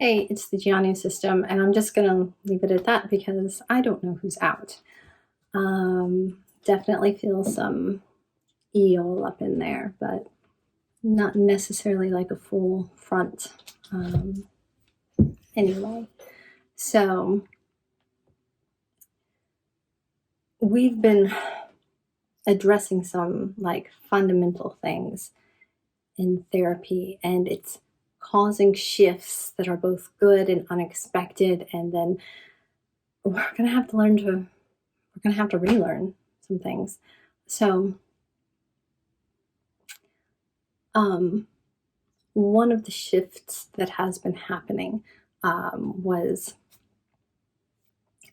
Hey, it's the Gianni system, and I'm just gonna leave it at that because I don't know who's out. Definitely feel some eel up in there, but not necessarily like a full front. Anyway, so we've been addressing some like fundamental things in therapy, and it's causing shifts that are both good and unexpected, and then we're gonna have to relearn some things. So one of the shifts that has been happening was,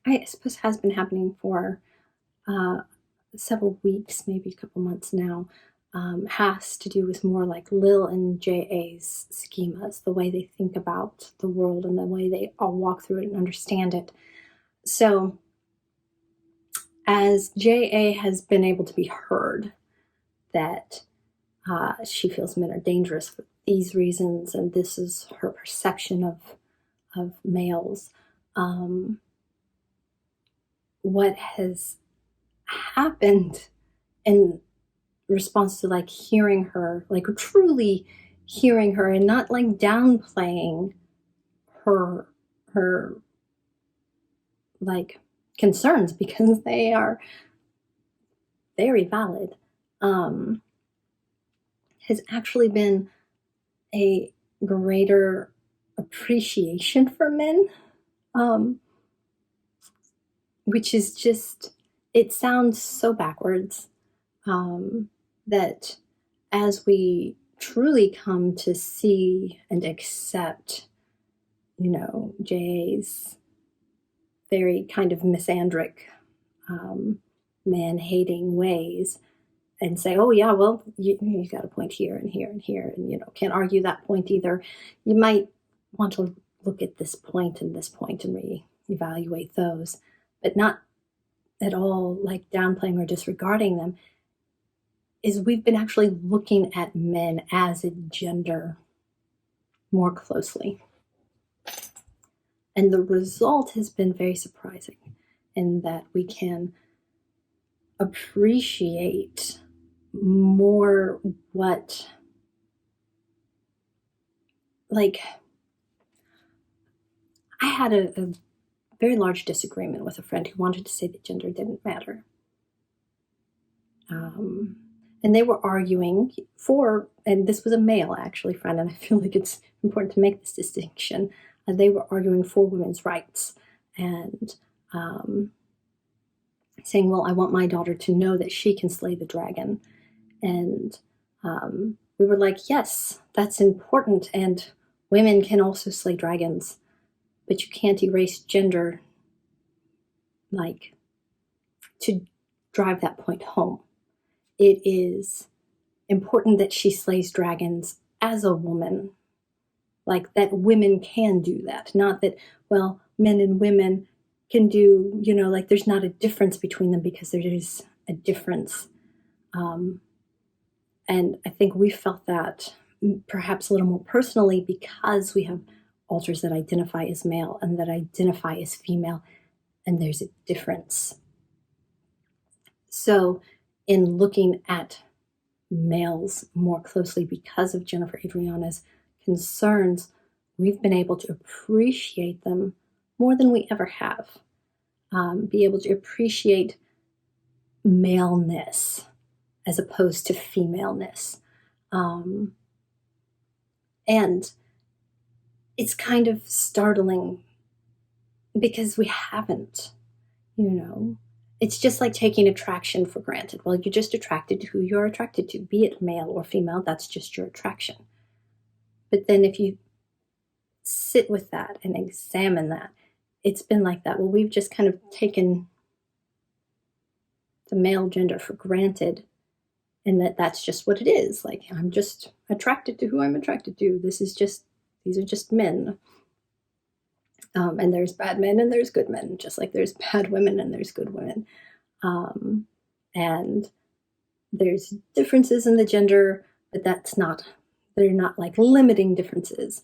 I suppose, has been happening for uh, several weeks, maybe a couple months now, has to do with more like Lil and J.A.'s schemas, the way they think about the world and the way they all walk through it and understand it. So as J.A. has been able to be heard that she feels men are dangerous for these reasons, and this is her perception of males. What has happened in response to like hearing her, like truly hearing her, and not like downplaying her like concerns because they are very valid, has actually been a greater appreciation for men, which is just, it sounds so backwards, that as we truly come to see and accept, Jay's very kind of misandric, man-hating ways, and say, oh yeah, well, you got a point here and here and here, and can't argue that point either. You might want to look at this point and reevaluate those, but not at all like downplaying or disregarding them. Is we've been actually looking at men as a gender more closely. And the result has been very surprising in that we can appreciate more what, like, I had a very large disagreement with a friend who wanted to say that gender didn't matter. And they were arguing for, and this was a male actually friend, and I feel like it's important to make this distinction. They were arguing for women's rights and saying, well, I want my daughter to know that she can slay the dragon. And we were like, yes, that's important, and women can also slay dragons, but you can't erase gender, like, to drive that point home. It is important that she slays dragons as a woman, like that women can do that, not that, well, men and women can do, like there's not a difference between them, because there is a difference. And I think we felt that perhaps a little more personally because we have alters that identify as male and that identify as female, and there's a difference. So in looking at males more closely because of Jennifer Adriana's concerns, we've been able to appreciate them more than we ever have. Be able to appreciate maleness as opposed to femaleness. And it's kind of startling because we haven't, It's just like taking attraction for granted. Well, you're just attracted to who you're attracted to, be it male or female, that's just your attraction. But then if you sit with that and examine that, it's been like that. Well, we've just kind of taken the male gender for granted, and that's just what it is. Like, I'm just attracted to who I'm attracted to. These are just men. And there's bad men and there's good men, just like there's bad women and there's good women. And there's differences in the gender, but they're not like limiting differences.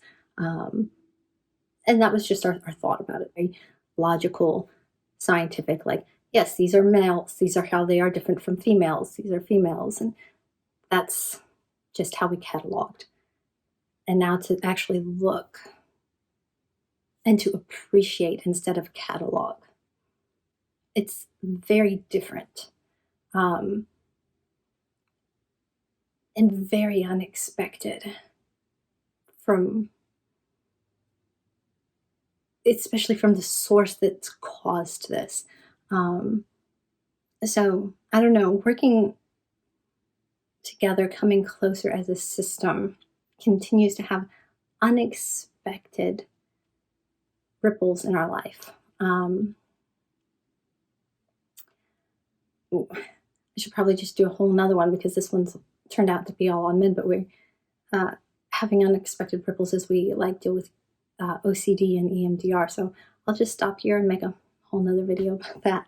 And that was just our thought about it. Very logical, scientific, like, yes, these are males, these are how they are different from females, these are females. And that's just how we cataloged. And now to actually look and to appreciate instead of catalog, it's very different, and very unexpected from, especially from the source that's caused this. So I don't know, working together, coming closer as a system continues to have unexpected ripples in our life. I should probably just do a whole nother one because this one's turned out to be all on men, but we're having unexpected ripples as we like deal with OCD and EMDR. So I'll just stop here and make a whole nother video about that.